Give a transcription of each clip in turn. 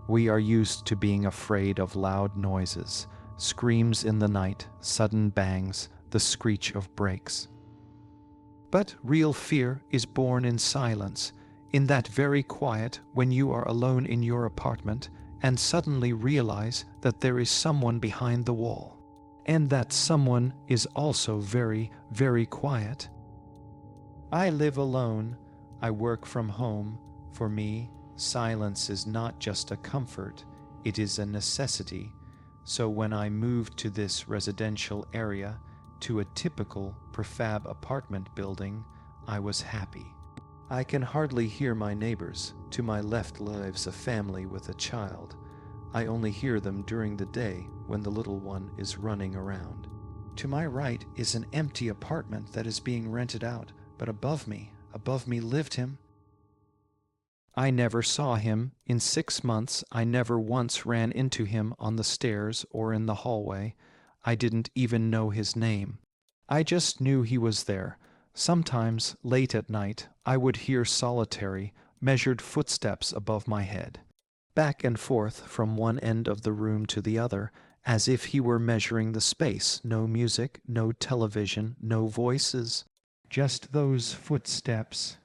We are used to being afraid of loud noises, screams in the night, sudden bangs, the screech of brakes. But real fear is born in silence, in that very quiet when you are alone in your apartment and suddenly realize that there is someone behind the wall, and that someone is also very, very quiet. I live alone. I work from home. For me, silence is not just a comfort, it is a necessity. So when I moved to this residential area, to a typical prefab apartment building, I was happy. I can hardly hear my neighbors. To my left lives a family with a child. I only hear them during the day when the little one is running around. To my right is an empty apartment that is being rented out, but above me lived him. I never saw him. In 6 months, I never once ran into him on the stairs or in the hallway. I didn't even know his name. I just knew he was there. Sometimes, late at night, I would hear solitary, measured footsteps above my head, back and forth from one end of the room to the other, as if he were measuring the space. No music, no television, no voices. Just those footsteps.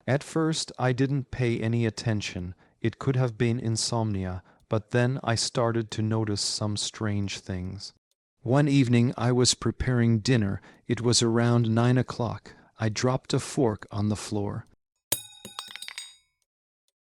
At first, I didn't pay any attention. It could have been insomnia, but then I started to notice some strange things. One evening I was preparing dinner. It was around 9 o'clock. I dropped a fork on the floor.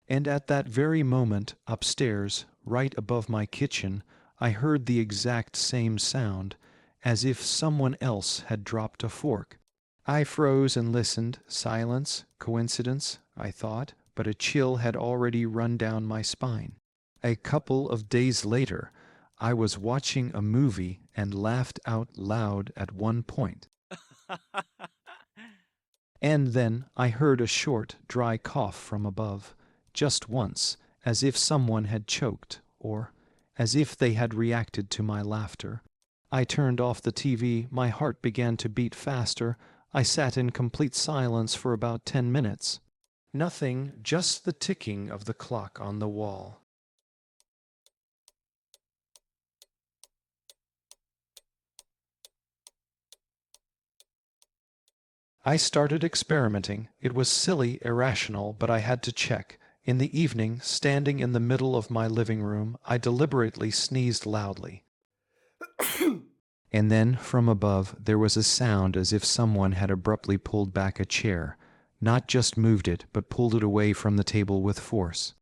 And at that very moment, upstairs, right above my kitchen, I heard the exact same sound, as if someone else had dropped a fork. I froze and listened. Silence, coincidence, I thought, but a chill had already run down my spine. A couple of days later, I was watching a movie and laughed out loud at one point. And then I heard a short, dry cough from above, just once, as if someone had choked, or as if they had reacted to my laughter. I turned off the TV. My heart began to beat faster. I sat in complete silence for about 10 minutes. Nothing, just the ticking of the clock on the wall. I started experimenting. It was silly, irrational, but I had to check. In the evening, standing in the middle of my living room, I deliberately sneezed loudly. And then, from above, there was a sound as if someone had abruptly pulled back a chair. Not just moved it, but pulled it away from the table with force.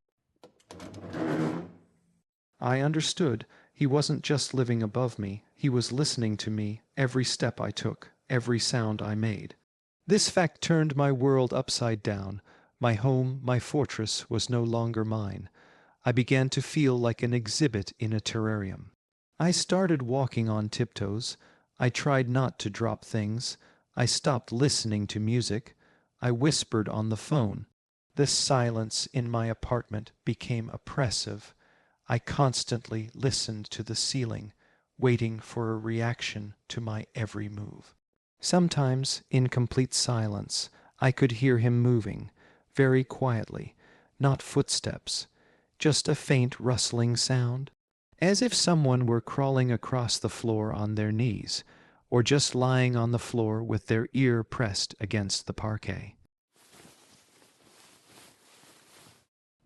I understood. He wasn't just living above me. He was listening to me, every step I took, every sound I made. This fact turned my world upside down. My home, my fortress, was no longer mine. I began to feel like an exhibit in a terrarium. I started walking on tiptoes. I tried not to drop things. I stopped listening to music. I whispered on the phone. The silence in my apartment became oppressive. I constantly listened to the ceiling, waiting for a reaction to my every move. Sometimes, in complete silence, I could hear him moving, very quietly, not footsteps, just a faint rustling sound, as if someone were crawling across the floor on their knees, or just lying on the floor with their ear pressed against the parquet.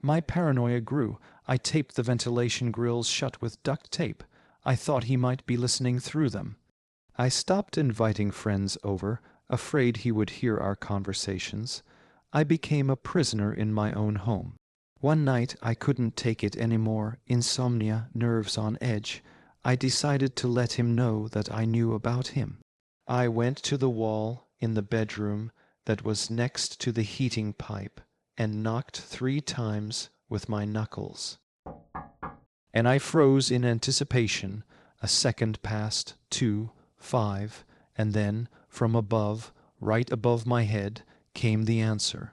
My paranoia grew. I taped the ventilation grills shut with duct tape. I thought he might be listening through them. I stopped inviting friends over, afraid he would hear our conversations. I became a prisoner in my own home. One night I couldn't take it anymore, insomnia, nerves on edge. I decided to let him know that I knew about him. I went to the wall in the bedroom that was next to the heating pipe and knocked 3 times with my knuckles. And I froze in anticipation. A second passed, 2, 5, and then, from above, right above my head, came the answer.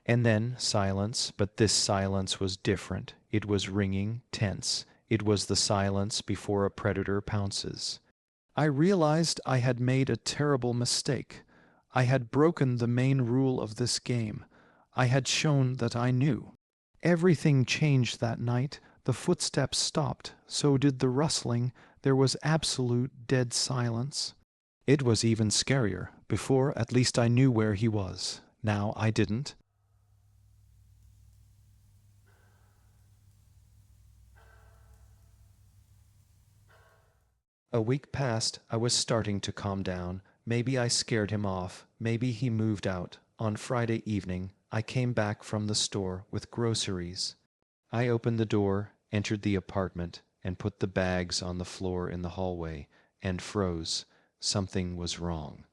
And then silence, but this silence was different. It was ringing, tense. It was the silence before a predator pounces. I realized I had made a terrible mistake. I had broken the main rule of this game. I had shown that I knew. Everything changed that night. The footsteps stopped, so did the rustling. There was absolute dead silence. It was even scarier. Before, at least I knew where he was. Now I didn't. A week passed. I was starting to calm down. Maybe I scared him off. Maybe he moved out. On Friday evening, I came back from the store with groceries. I opened the door, entered the apartment, and put the bags on the floor in the hallway, and froze. Something was wrong.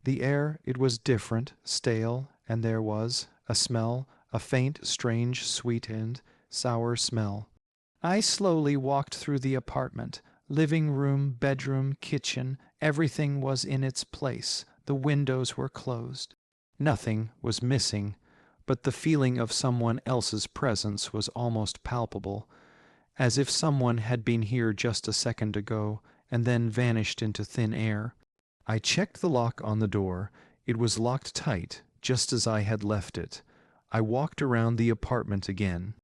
The air, it was different, stale, and there was a smell, a faint, strange, sweet and sour smell. I slowly walked through the apartment. Living room, bedroom, kitchen, everything was in its place. The windows were closed. Nothing was missing, but the feeling of someone else's presence was almost palpable, as if someone had been here just a second ago and then vanished into thin air. I checked the lock on the door. It was locked tight, just as I had left it. I walked around the apartment again.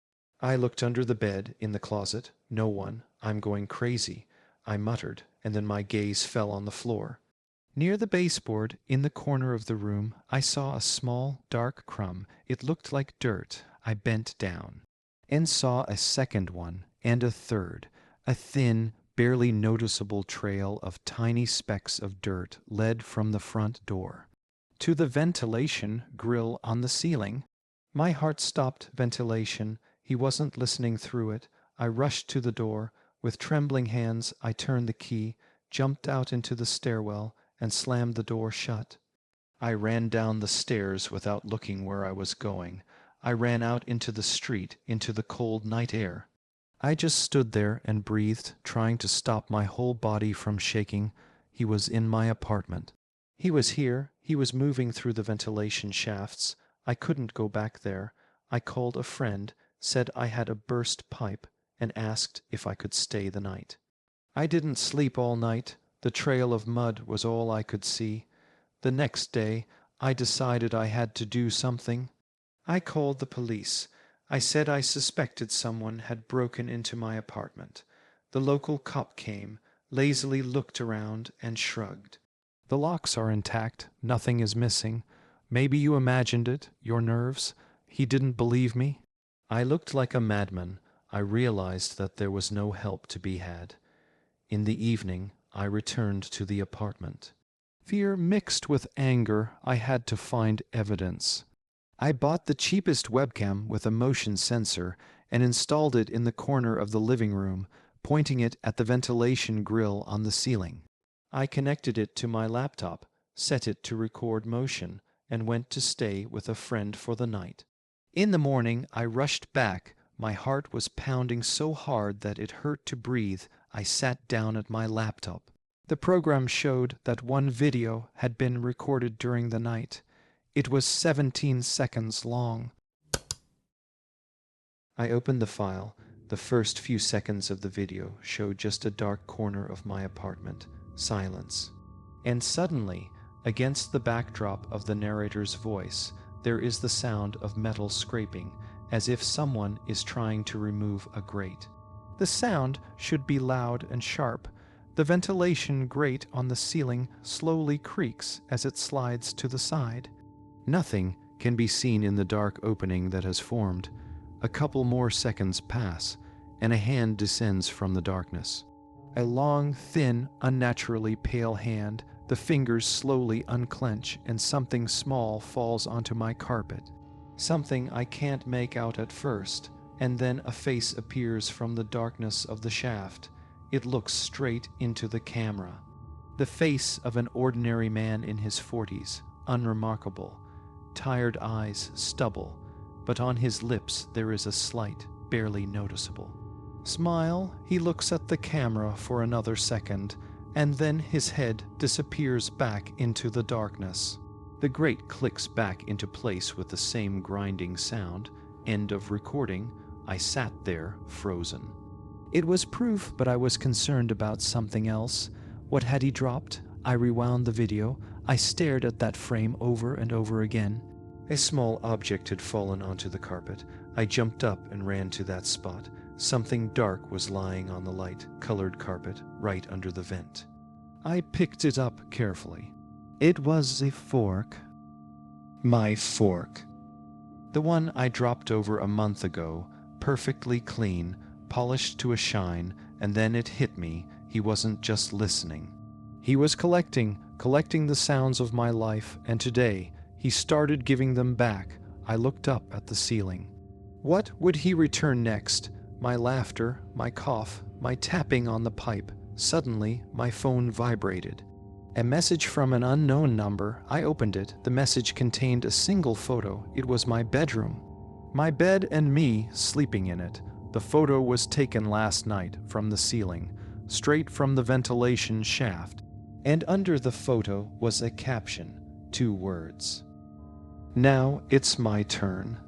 I looked under the bed, in the closet. No one. I'm going crazy, I muttered, and then my gaze fell on the floor. Near the baseboard, in the corner of the room, I saw a small, dark crumb. It looked like dirt. I bent down and saw a second one, and a third. A thin, barely noticeable trail of tiny specks of dirt led from the front door to the ventilation grill on the ceiling. My heart stopped. Ventilation. He wasn't listening through it. I rushed to the door. With trembling hands, I turned the key, jumped out into the stairwell, and slammed the door shut. I ran down the stairs without looking where I was going. I ran out into the street, into the cold night air. I just stood there and breathed, trying to stop my whole body from shaking. He was in my apartment. He was here. He was moving through the ventilation shafts. I couldn't go back there. I called a friend, said I had a burst pipe, and asked if I could stay the night. I didn't sleep all night. The trail of mud was all I could see. The next day, I decided I had to do something. I called the police. I said I suspected someone had broken into my apartment. The local cop came, lazily looked around, and shrugged. The locks are intact. Nothing is missing. Maybe you imagined it, your nerves. He didn't believe me. I looked like a madman. I realized that there was no help to be had. In the evening, I returned to the apartment. Fear mixed with anger. I had to find evidence. I bought the cheapest webcam with a motion sensor and installed it in the corner of the living room, pointing it at the ventilation grill on the ceiling. I connected it to my laptop, set it to record motion, and went to stay with a friend for the night. In the morning, I rushed back. My heart was pounding so hard that it hurt to breathe. I sat down at my laptop. The program showed that one video had been recorded during the night. It was 17 seconds long. I opened the file. The first few seconds of the video showed just a dark corner of my apartment. Silence. And suddenly, against the backdrop of the narrator's voice, there is the sound of metal scraping, as if someone is trying to remove a grate. The sound should be loud and sharp. The ventilation grate on the ceiling slowly creaks as it slides to the side. Nothing can be seen in the dark opening that has formed. A couple more seconds pass, and a hand descends from the darkness. A long, thin, unnaturally pale hand. The fingers slowly unclench, and something small falls onto my carpet. Something I can't make out at first, and then a face appears from the darkness of the shaft. It looks straight into the camera. The face of an ordinary man in his 40s, unremarkable. Tired eyes, stubble, but on his lips there is a slight, barely noticeable smile. He looks at the camera for another second, and then his head disappears back into the darkness. The grate clicks back into place with the same grinding sound. End of recording. I sat there, frozen. It was proof, but I was concerned about something else. What had he dropped? I rewound the video. I stared at that frame over and over again. A small object had fallen onto the carpet. I jumped up and ran to that spot. Something dark was lying on the light-colored carpet right under the vent. I picked it up carefully. It was a fork. My fork. The one I dropped over a month ago, perfectly clean, polished to a shine, and then it hit me. He wasn't just listening. He was collecting the sounds of my life, and today he started giving them back. I looked up at the ceiling. What would he return next? My laughter, my cough, my tapping on the pipe. Suddenly, my phone vibrated. A message from an unknown number. I opened it. The message contained a single photo. It was my bedroom. My bed and me sleeping in it. The photo was taken last night from the ceiling, straight from the ventilation shaft. And under the photo was a caption, 2 words. Now it's my turn.